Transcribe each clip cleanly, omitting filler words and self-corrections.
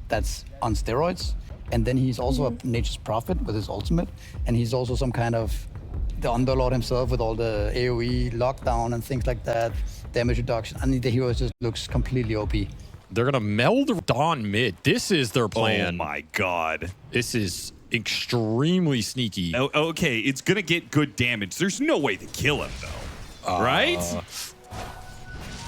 that's on steroids. And then he's also a nature's prophet with his ultimate, and he's also some kind of the underlord himself with all the AoE lockdown and things like that, damage reduction. And the hero just looks completely OP. They're gonna meld Dawn mid. This is their plan. Oh my god. This is extremely sneaky. Oh, okay, it's gonna get good damage. There's no way to kill him though, right?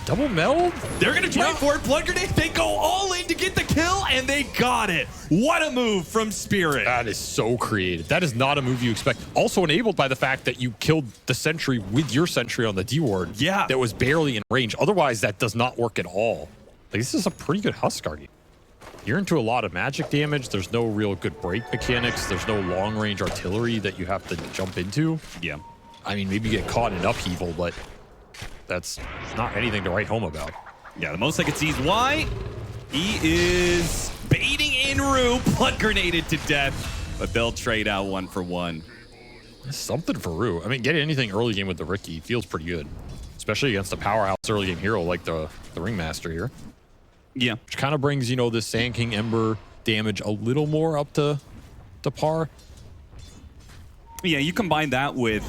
Double meld? They're gonna try for it. Blood grenade. They go all in to get the kill, and they got it. What a move from Spirit. That is so creative. That is not a move you expect. Also enabled by the fact that you killed the sentry with your sentry on the D-ward. Yeah. That was barely in range. Otherwise, that does not work at all. Like, this is a pretty good Huskar. You're into a lot of magic damage. There's no real good break mechanics. There's no long-range artillery that you have to jump into. Yeah. I mean, maybe you get caught in an upheaval, but that's not anything to write home about. Yeah, the most I can see is why he is baiting in Rue, blood grenaded to death, but they'll trade out 1 for 1. Something for Rue. I mean, getting anything early game with the Ricky feels pretty good, especially against a powerhouse early game hero like the Ringmaster here. Yeah. Which kind of brings, you know, the Sand King Ember damage a little more up to par. Yeah, you combine that with,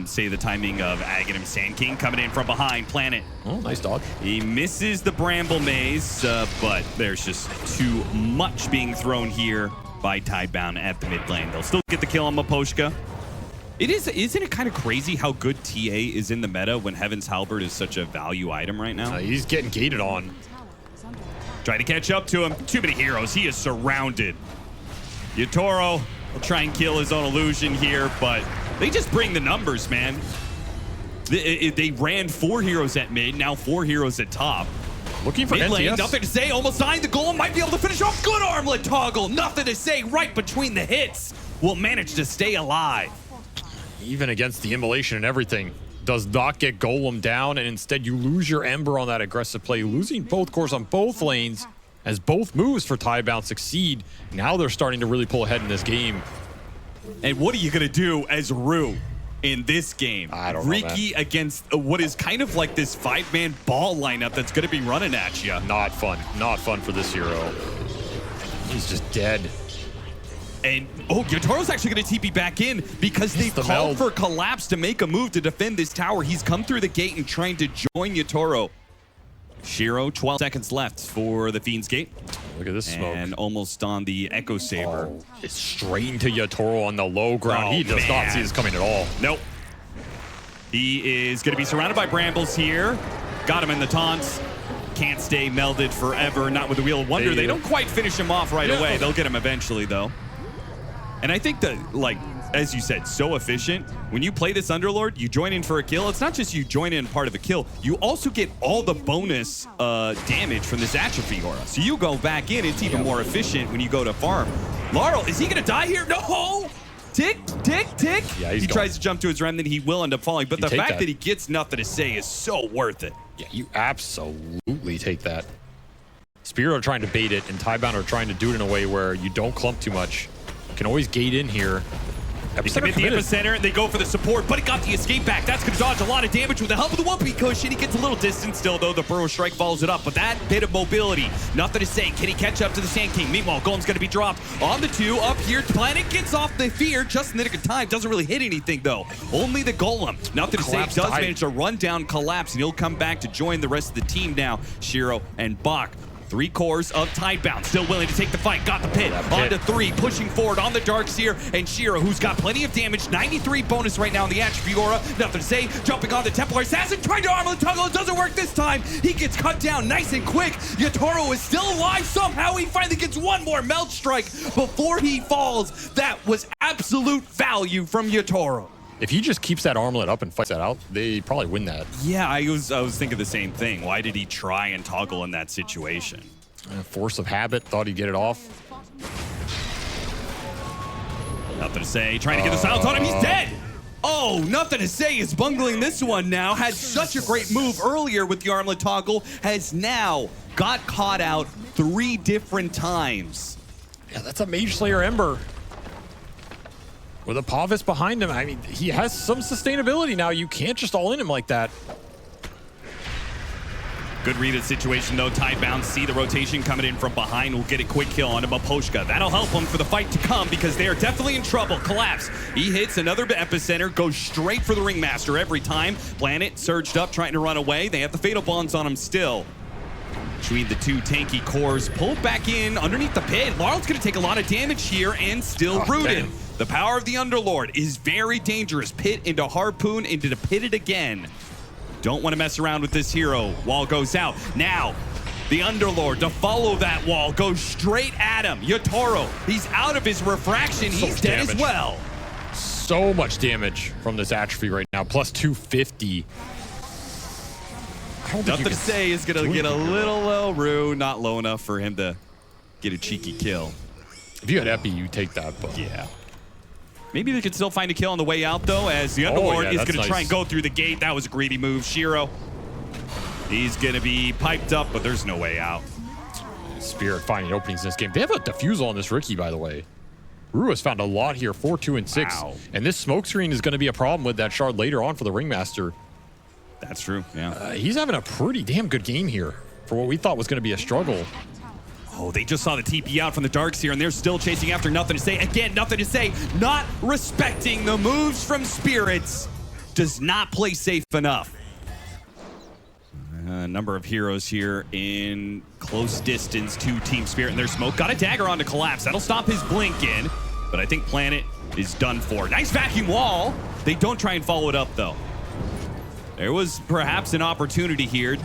say, the timing of Aghanim Sand King coming in from behind Planet. Oh, nice dodge. He misses the Bramble Maze, but there's just too much being thrown here by Tidebound at the mid lane. They'll still get the kill on Maposhka. Isn't it kind of crazy how good TA is in the meta when Heaven's Halberd is such a value item right now? He's getting gated on. Trying to catch up to him. Too many heroes. He is surrounded. Yatoro will try and kill his own illusion here, but they just bring the numbers, man. They ran 4 heroes at mid, now 4 heroes at top. Looking for mid lane, NTS. nothing to say. Almost dying. The golem might be able to finish off. Good armlet toggle. Nothing to say. Right between the hits. Will manage to stay alive. Even against the immolation and everything, does not get Golem down, and instead you lose your Ember on that aggressive play, losing both cores on both lanes as both moves for Tidebound succeed. Now they're starting to really pull ahead in this game. And what are you going to do as Rue in this game? I don't know, Ricky against what is kind of like this 5-man ball lineup that's going to be running at you. Not fun. Not fun for this hero. He's just dead. And, oh, Yotoro's actually going to TP back in because they've called for Collapse to make a move to defend this tower. He's come through the gate and trying to join Yotoro. Shiro, 12 seconds left for the Fiend's Gate. Look at this smoke. And almost on the Echo Saber. Oh, it's straight into Yotoro on the low ground. Oh, he does not see this coming at all. Nope. He is going to be surrounded by Brambles here. Got him in the taunts. Can't stay melded forever. Not with the Wheel of Wonder. They don't quite finish him off right away. They'll get him eventually, though. And I think that, like, as you said, so efficient. When you play this Underlord, you join in for a kill. It's not just you join in part of a kill. You also get all the bonus damage from this Atrophy Aura. So you go back in, it's even more efficient when you go to farm. Laurel, is he going to die here? No! Tick, tick, tick. Yeah, he tries to jump to his remnant. He will end up falling. But the fact that he gets nothing to say is so worth it. Yeah, you absolutely take that. Spirit are trying to bait it, and Tidebound are trying to do it in a way where you don't clump too much. You can always gate in here. Epicenter the epicenter, they go for the support, but he got the escape back. That's going to dodge a lot of damage with the help of the 1P cushion. He gets a little distance still, though. The Burrow Strike follows it up, but that bit of mobility, nothing to say. Can he catch up to the Sand King? Meanwhile, Golem's going to be dropped on the 2. Up here, Planet gets off the fear just in the nick of time. Doesn't really hit anything, though. Only the Golem. Nothing to say. Does manage to run down Collapse, and he'll come back to join the rest of the team now. Shiro and Bach. 3 cores of Tidebound, still willing to take the fight. Got the pit, on to 3, pushing forward on the Darkseer, and Shiro, who's got plenty of damage, 93 bonus right now in the Attribute Aura. Nothing to say, jumping on the Templar Assassin, trying to armor the toggle. It doesn't work this time. He gets cut down nice and quick. Yotoro is still alive somehow. He finally gets one more Melt Strike before he falls. That was absolute value from Yotoro. If he just keeps that armlet up and fights that out, they probably win that. Yeah, I was thinking the same thing. Why did he try and toggle in that situation? Force of habit, thought he'd get it off. Nothing to say. Trying to get the silence on him. He's dead. Oh, nothing to say is bungling this one now. Had such a great move earlier with the armlet toggle. Has now got caught out 3 different times. Yeah, that's a Mage Slayer Ember. With a Pavis behind him, I mean, he has some sustainability now. You can't just all in him like that. Good read of the situation, though. Tidebound see the rotation coming in from behind. Will get a quick kill onto Maposhka. That'll help them for the fight to come because they are definitely in trouble. Collapse. He hits another epicenter. Goes straight for the Ringmaster every time. Planet surged up, trying to run away. They have the Fatal Bonds on him still. Between the two tanky cores, pulled back in underneath the pit. Laurel's going to take a lot of damage here and still rooted. Damn. The power of the Underlord is very dangerous. Pit into Harpoon into the pitted again. Don't want to mess around with this hero. Wall goes out. Now, the Underlord to follow that wall goes straight at him. Yotaro, he's out of his refraction. So He's dead damage. as well. So much damage from this atrophy right now. Plus 250. Nothing to say is going to get a little low. Rue, not low enough for him to get a cheeky kill. If you had Epi, you take that, but Yeah. Maybe they could still find a kill on the way out, though, as the Underlord is going to try and go through the gate. That was a greedy move. Shiro, he's going to be piped up, but there's no way out. Spirit finding openings in this game. They have a defusal on this Ricky, by the way. Rue has found a lot here, 4, 2, and 6. Wow. And this smoke screen is going to be a problem with that shard later on for the Ringmaster. That's true, yeah. He's having a pretty damn good game here for what we thought was going to be a struggle. Oh, they just saw the TP out from the Darks here, and they're still chasing after Nothing to Say. Again, Nothing to Say, not respecting the moves from Spirits. Does not play safe enough. A number of heroes here in close distance to Team Spirit and their smoke. Got a dagger onto Collapse. That'll stop his blink in, but I think Planet is done for. Nice vacuum wall. They don't try and follow it up, though. There was perhaps an opportunity here.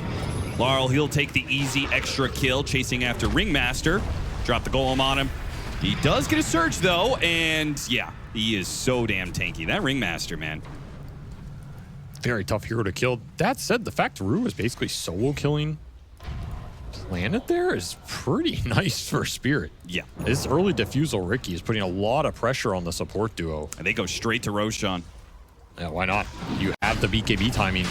Laurel, he'll take the easy extra kill, chasing after Ringmaster. Drop the golem on him. He does get a surge, though, and yeah, he is so damn tanky. That Ringmaster, man. Very tough hero to kill. That said, the fact Rue is basically solo killing Planet there is pretty nice for Spirit. Yeah. This early defusal Ricky is putting a lot of pressure on the support duo. And they go straight to Roshan. Yeah, why not? You have the BKB timing.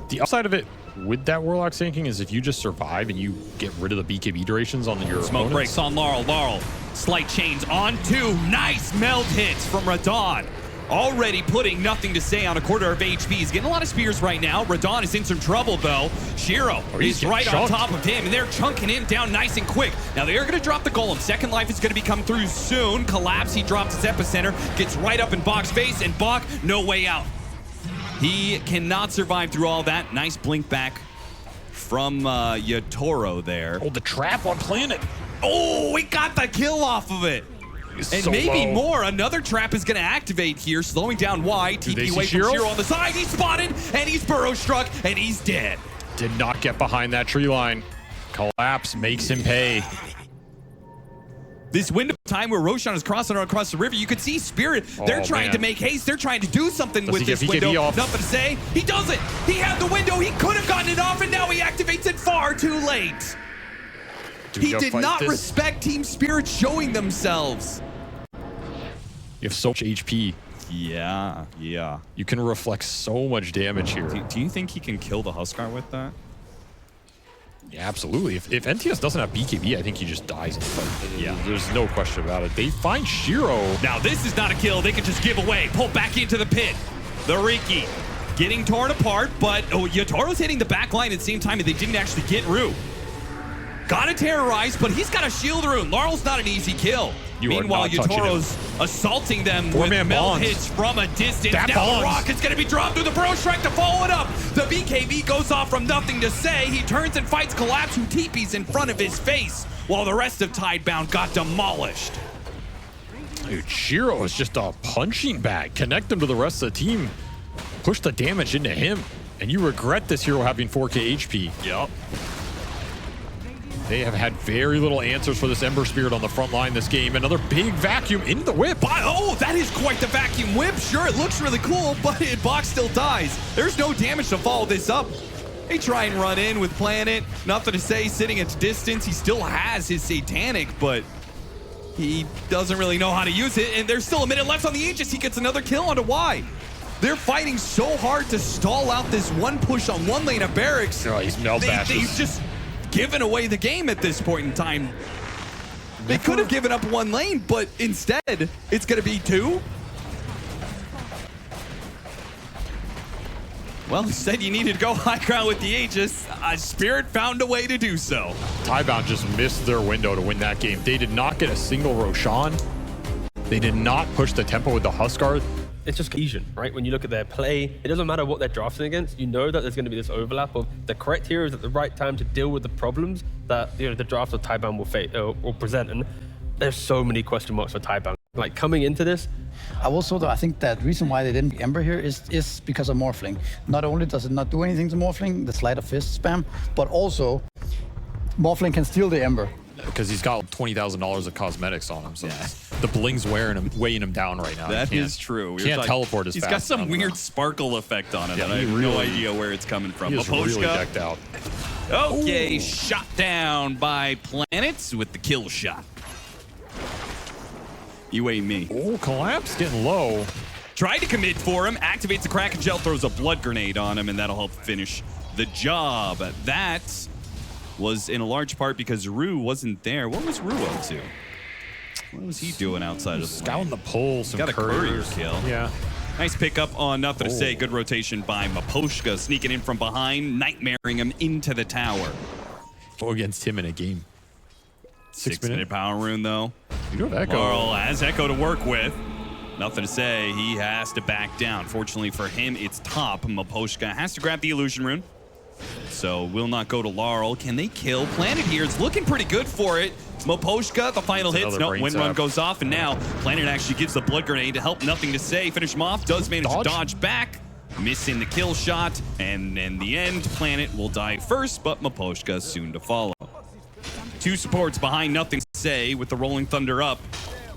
The upside of it with that Warlock sinking is if you just survive and you get rid of the BKB durations on your Smoke opponents. breaks on Laurel. Laurel, slight chains on 2. Nice meld hits from Radon. Already putting Nothing to Say on a quarter of HP. He's getting a lot of spears right now. Radon is in some trouble, though. Shiro is right on top of him, and they're chunking him down nice and quick. Now, they are going to drop the Golem. Second Life is going to be come through soon. Collapse, he drops his epicenter, gets right up in Bach's face, and Bach, no way out. He cannot survive through all that. Nice blink back from Yotaro there. Oh, the trap on Planet. Oh, we got the kill off of it. And so maybe low. more. Another trap is going to activate here, slowing down Y. they TP see away from Shiro? Shiro on the side. He's spotted, and he's burrow struck, and he's dead. Did not get behind that tree line. Collapse makes him pay. This window of time where Roshan is crossing across the river, you could see Spirit. They're trying to make haste. They're trying to do something with this window. Nothing to say. He doesn't. He had the window. He could have gotten it off, and now he activates it far too late. He did not respect Team Spirit showing themselves. You have so much HP. Yeah. You can reflect so much damage here. Do you think he can kill the Huskar with that? Yeah, absolutely. If NTS doesn't have BKB, I think he just dies in the fight. Yeah. There's no question about it. They find Shiro. Now, this is not a kill. They can just give away. Pull back into the pit. The Riki getting torn apart, but Yotaro's hitting the back line at the same time, and they didn't actually get Rue. Got to terrorize, but he's got a shield rune. Laurel's not an easy kill. Meanwhile, Yotaro's assaulting them with meld hits from a distance. Now the rock is going to be dropped through the Burrow Strike to follow it up. The BKB goes off from Nothing to Say. He turns and fights Collapse, who TPs in front of his face, while the rest of Tidebound got demolished. Dude, Shiro is just a punching bag. Connect him to the rest of the team. Push the damage into him. And you regret this hero having 4K HP. Yep. They have had very little answers for this Ember Spirit on the front line this game. Another big vacuum into the whip. Oh, that is quite the vacuum whip. Sure, it looks really cool, but Bach still dies. There's no damage to follow this up. They try and run in with Planet. Nothing to Say, sitting at distance. He still has his Satanic, but he doesn't really know how to use it. And there's still a minute left on the Aegis. He gets another kill onto Y. They're fighting so hard to stall out this one push on one lane of Barracks. Oh, he's meld bashes. They've just given away the game at this point in time. They could have given up one lane, but instead, it's going to be 2. Well, instead you needed to go high ground with the Aegis. Spirit found a way to do so. Tidebound just missed their window to win that game. They did not get a single Roshan. They did not push the tempo with the Huskar. It's just cohesion, right? When you look at their play, it doesn't matter what they're drafting against. You know that there's going to be this overlap of the correct heroes at the right time to deal with the problems that the draft of Tidebound will present. And there's so many question marks for Tidebound. Like coming into this, I think that reason why they didn't pick Ember here is because of Morphling. Not only does it not do anything to Morphling, the sleight of fist spam, but also Morphling can steal the Ember. Because he's got $20,000 of cosmetics on him, so the bling's weighing him down right now. That is true. Can't teleport as He's fast. got some weird sparkle effect on him that I have no idea where it's coming from. He's really decked out. Okay, shot down by Planets with the kill shot. You ain't me. Oh, Collapse getting low. Tried to commit for him, activates the Kraken Gel, throws a blood grenade on him, and that'll help finish the job. That was in a large part because Rue wasn't there. What was Rue up to? What was he doing outside of the Scouting the pole, some got a courier couriers. kill. Yeah. Nice pickup on Nothing to Say. Good rotation by Maposhka, sneaking in from behind, nightmaring him into the tower. Go against him in a game. 6-minute power rune, though. You have Echo. Laurel has Echo to work with. Nothing to say. He has to back down. Fortunately for him, it's top. Maposhka has to grab the illusion rune. So will not go to Laurel. Can they kill Planet here? It's looking pretty good for it. Maposhka, the final hits. No, Wind Run goes off, and now Planet actually gives the blood grenade to help Nothing to Say finish him off. Does manage to dodge back, missing the kill shot, and in the end, Planet will die first, but Maposhka soon to follow. Two supports behind Nothing to Say with the Rolling Thunder up.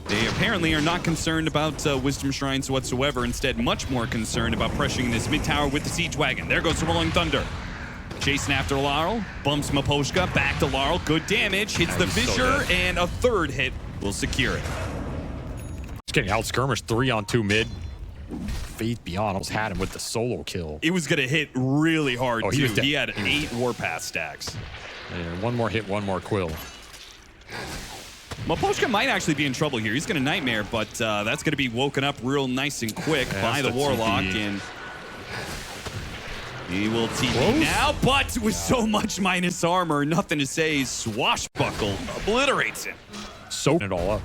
They apparently are not concerned about Wisdom Shrines whatsoever. Instead, much more concerned about pressuring this mid tower with the Siege Wagon. There goes the Rolling Thunder. Chasing after Laurel, bumps Maposhka, back to Laurel, good damage, hits the Fissure, and a third hit will secure it. Just getting out skirmish 3-on-2 mid. Faith Beyond almost had him with the solo kill. It was gonna hit really hard too. He had 8 Warpath stacks. And one more hit, one more quill. Maposhka might actually be in trouble here. He's gonna Nightmare, but that's gonna be woken up real nice and quick by the Warlock, and he will TP now, but with so much minus armor, Nothing to Say. Swashbuckle obliterates him. Soaking it all up.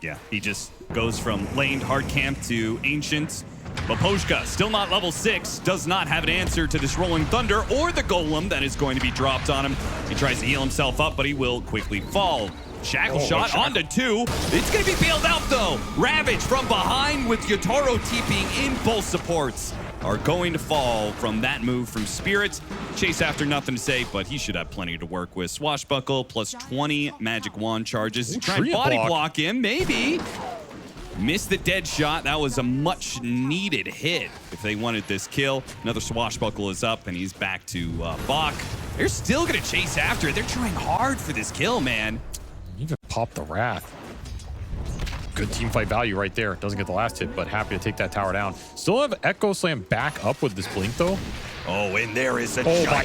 Yeah, he just goes from laned hard camp to ancient. Maposhka, still not level 6, does not have an answer to this Rolling Thunder or the Golem that is going to be dropped on him. He tries to heal himself up, but he will quickly fall. Shackle shot onto 2. It's going to be bailed out, though. Ravage from behind with Yotaro TPing in. Both supports are going to fall from that move from Spirit. Chase after Nothing to Say, but he should have plenty to work with. Swashbuckle plus 20 magic wand charges. Try and body block him, maybe. Missed the dead shot. That was a much needed hit if they wanted this kill. Another Swashbuckle is up, and he's back to Bach. They're still going to chase after it. They're trying hard for this kill, man. Even pop the Wrath. Good team fight value right there. Doesn't get the last hit, but happy to take that tower down. Still have Echo Slam back up with this blink, though. Oh, and there is a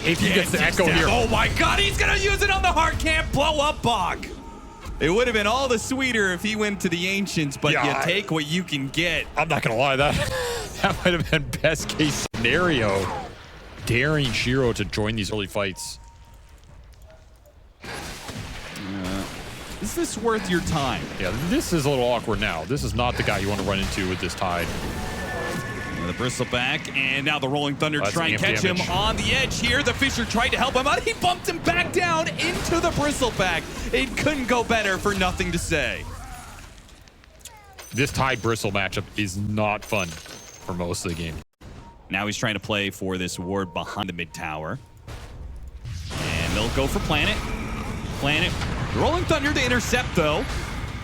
if he gets the Echo here. Oh my god, he's gonna use it on the hard camp, blow up Bog. It would have been all the sweeter if he went to the Ancients, but you take what you can get. I'm not gonna lie, that might have been best case scenario. Daring Shiro to join these early fights. Is this worth your time? Yeah, this is a little awkward now. This is not the guy you want to run into with this Tide. The Bristleback, and now the Rolling Thunder trying to catch him on the edge here. The Fissure tried to help him out. He bumped him back down into the Bristleback. It couldn't go better for Nothing to Say. This Tide Bristle matchup is not fun for most of the game. Now he's trying to play for this ward behind the mid tower. And they'll go for Planet. Planet. Rolling Thunder to intercept, though.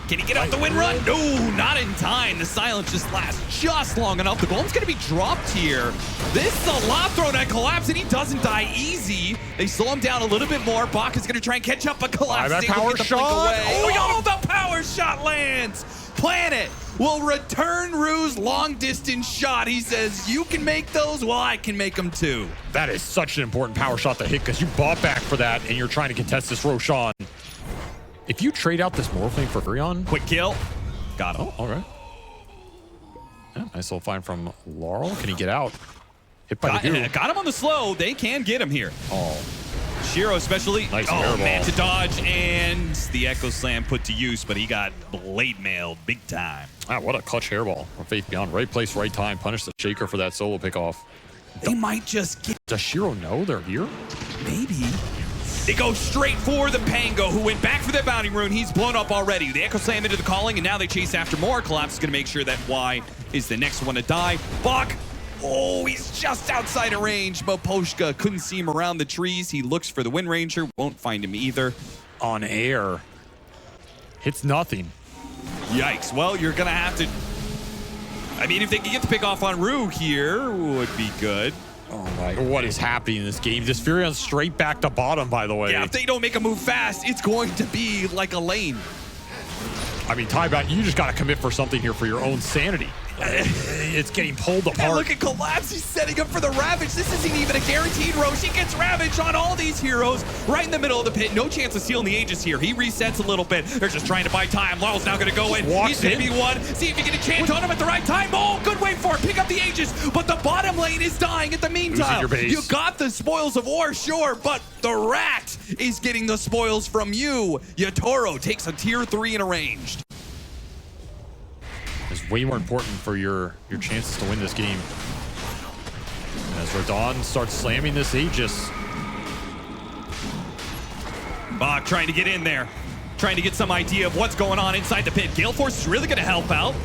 Can he get out the Wind Run? No, not in time. The silence just lasts just long enough. The Golem's going to be dropped here. This is a lot thrown at Collapse, and he doesn't die easy. They slow him down a little bit more. Bach is going to try and catch up, but Collapse is able to get the blink away. Oh, the power shot lands. Planet will return Rue's long-distance shot. He says, you can make those, well, I can make them too. That is such an important power shot to hit because you bought back for that, and you're trying to contest this Roshan. If you trade out this Morphling for Furion... Quick kill. Got him. Oh, all right. Yeah, nice little find from Laurel. Can he get out? Hit by the goo. Got him on the slow. They can get him here. Oh. Shiro especially. Nice oh, airball. man to dodge, and the Echo Slam put to use, but he got blade mailed big time. Ah, what a clutch hairball from Faith Beyond. Right place, right time. Punish the Shaker for that solo pickoff. They might just get... Does Shiro know they're here? Maybe. They go straight for the Pango, who went back for their bounty rune. He's blown up already. The Echo Slam into the calling, and now they chase after more. Collapse is going to make sure that Y is the next one to die. Bach. Oh, he's just outside of range. Moposhka couldn't see him around the trees. He looks for the Wind Ranger. Won't find him either. On air. Hits nothing. Yikes. Well, you're going to have to... I mean, if they can get the pick off on Rue here, would be good. Oh my, what is happening in this game? This Furion's straight back to bottom, by the way. Yeah, if they don't make a move fast, it's going to be like a lane. I mean, Tidebound, you just got to commit for something here for your own sanity. It's getting pulled apart. And look at Collapse. He's setting up for the Ravage. This isn't even a guaranteed Roshan gets Ravage on all these heroes right in the middle of the pit. No chance of stealing the Aegis here. He resets a little bit. They're just trying to buy time. Laurel's now going to go in. He's going to be one. See if he can enchant on him at the right time. Oh, good wait for it. Pick up the Aegis. But the bottom lane is dying at the meantime. You got the spoils of war, sure, but the rat is getting the spoils from you. Yatoro takes a tier 3 in a ranged. Is way more important for your chances to win this game. As Radon starts slamming this Aegis. Bach trying to get in there. Trying to get some idea of what's going on inside the pit. Gale Force is really going to help out.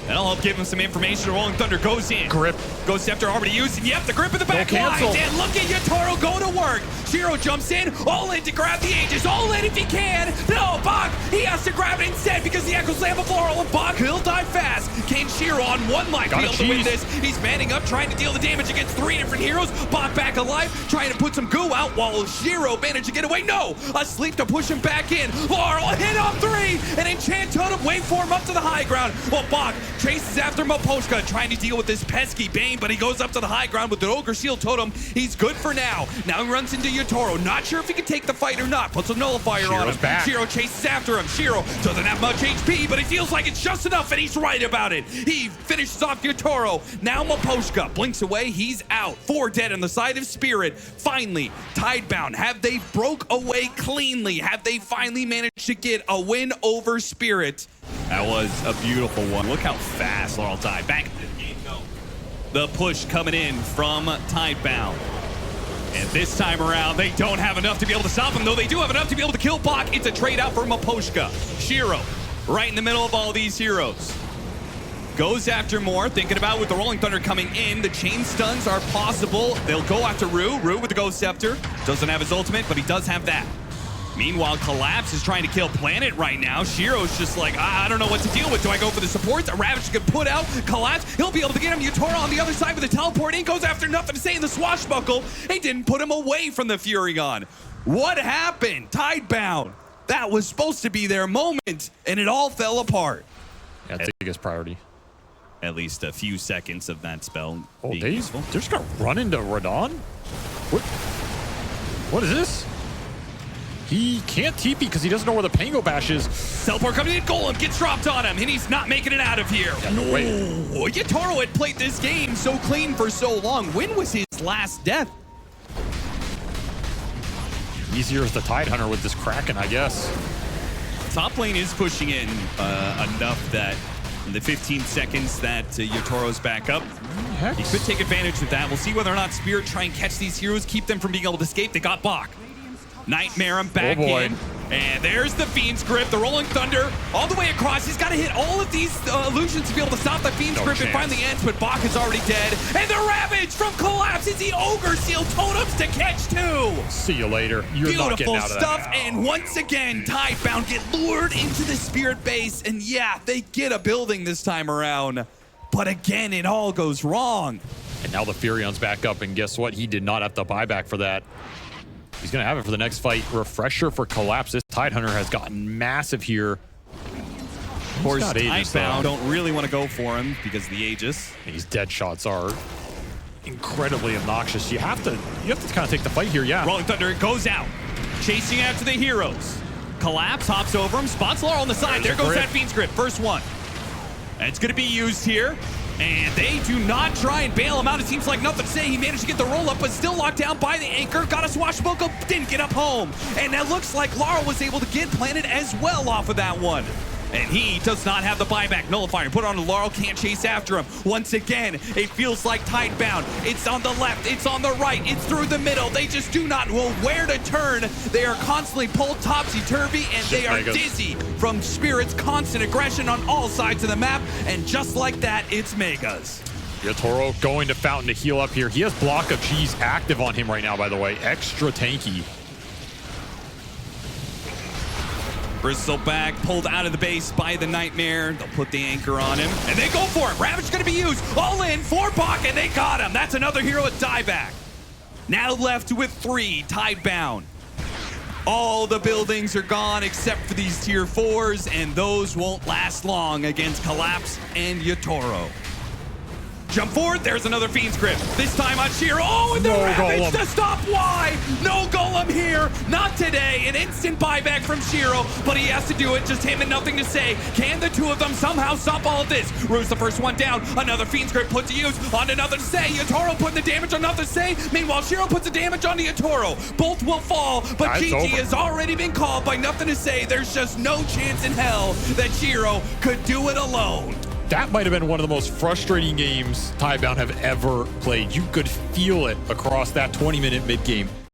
That'll help give him some information. Rolling Thunder goes in. Grip. Ghost Scepter already used. And yep, the grip in the back line. And look at Yatoro go to work. Shiro jumps in. All in to grab the Aegis. All in if he can. No, Bach, he has to grab it instead because the Echo Slam of Floral and Bach, he'll die fast. Can Shiro on one life be able to win this? He's manning up, trying to deal the damage against 3 different heroes. Bach back alive, trying to put some goo out while Shiro managed to get away. No, asleep to push him back in. Floral hit on 3. And Enchant Totem wait for him up to the high ground. Well, Bach chases after Moposhka, trying to deal with this pesky Bane, but he goes up to the high ground with the Ogre Shield Totem. He's good for now. Now he runs into Yatoro. Not sure if he can take the fight or not. Puts a nullifier on him. Back. Shiro chases after him. Shiro doesn't have much HP, but he feels like it's just enough, and he's right about it. He finishes off Yatoro. Now Moposhka blinks away. He's out. 4 dead on the side of Spirit. Finally, Tidebound. Have they broke away cleanly? Have they finally managed to get a win over Spirit? That was a beautiful one. Look how fast Laurel died. Back into the game, though. The push coming in from Tidebound. And this time around, they don't have enough to be able to stop him, though they do have enough to be able to kill Bach. It's a trade out for Moposhka. Shiro, right in the middle of all these heroes. Goes after more, thinking about with the Rolling Thunder coming in, the chain stuns are possible. They'll go after Rue. Rue with the Ghost Scepter. Doesn't have his ultimate, but he does have that. Meanwhile, Collapse is trying to kill Planet right now. Shiro's just like, I don't know what to deal with. Do I go for the supports? A Ravage can put out. Collapse, he'll be able to get him. Yatoro on the other side with the teleport. He goes after nothing to say in the swashbuckle. He didn't put him away from the Furion. What happened? Tidebound. That was supposed to be their moment, and it all fell apart. Yeah, that's the biggest priority. At least a few seconds of that spell. Oh, they're just going to run into Radon? What is this? He can't TP because he doesn't know where the Pango Bash is. Teleport coming in, Golem gets dropped on him, and he's not making it out of here. Yeah, no way. Yatoro had played this game so clean for so long. When was his last death? Easier as the Tidehunter with this Kraken, I guess. Top lane is pushing in enough that in the 15 seconds that Yatoro's back up, he could take advantage of that. We'll see whether or not Spirit try and catch these heroes, keep them from being able to escape. They got Bach. Nightmare him back in. And there's the Fiend's Grip, the Rolling Thunder, all the way across. He's got to hit all of these illusions to be able to stop the Fiend's Grip. It finally ends, but Bach is already dead. And the Ravage from Collapse is the Ogre Seal Totems to catch too. See you later. You're not getting out of that. Beautiful stuff, and once again, Tidebound get lured into the Spirit base, and yeah, they get a building this time around. But again, it all goes wrong. And now the Furion's back up, and guess what? He did not have to buy back for that. He's going to have it for the next fight. Refresher for Collapse. This Tidehunter has gotten massive here. Of course, Tidebound don't really want to go for him because of the Aegis. These dead shots are incredibly obnoxious. You have to kind of take the fight here, yeah. Rolling Thunder goes out, chasing after the heroes. Collapse hops over him, spots Laurel on the side. There goes that Fiend's Grip, first one. And it's going to be used here. And they do not try and bail him out. It seems like nothing to say. He managed to get the roll up, but still locked down by the anchor. Got a swashbuckle, didn't get up home. And that looks like Lara was able to get planted as well off of that one. And he does not have the buyback nullifier. Put it on to Laurel, can't chase after him. Once again, it feels like Tidebound. It's on the left, it's on the right, it's through the middle. They just do not know where to turn. They are constantly pulled topsy-turvy, and they are dizzy from Spirit's constant aggression on all sides of the map. And just like that, it's Megas. Yatoro going to Fountain to heal up here. He has Block of Cheese active on him right now, by the way. Extra tanky. Bristleback pulled out of the base by the Nightmare. They'll put the anchor on him, and they go for it. Ravage gonna be used. All in for Bach, and they got him. That's another hero at dieback. Now left with 3, Tidebound. All the buildings are gone except for these tier 4s, and those won't last long against Collapse and Yatoro. Jump forward, there's another Fiend's Grip. This time on Shiro. Oh, and the Ravage to stop. Why? No Golem here. Not today. An instant buyback from Shiro, but he has to do it. Just him and nothing to say. Can the two of them somehow stop all of this? Rue's the first one down. Another Fiend's Grip put to use on another to say. Yatoro putting the damage on nothing to say. Meanwhile, Shiro puts the damage on the Yatoro. Both will fall, but GG has already been called by nothing to say. There's just no chance in hell that Shiro could do it alone. That might have been one of the most frustrating games Tidebound have ever played. You could feel it across that 20-minute mid-game.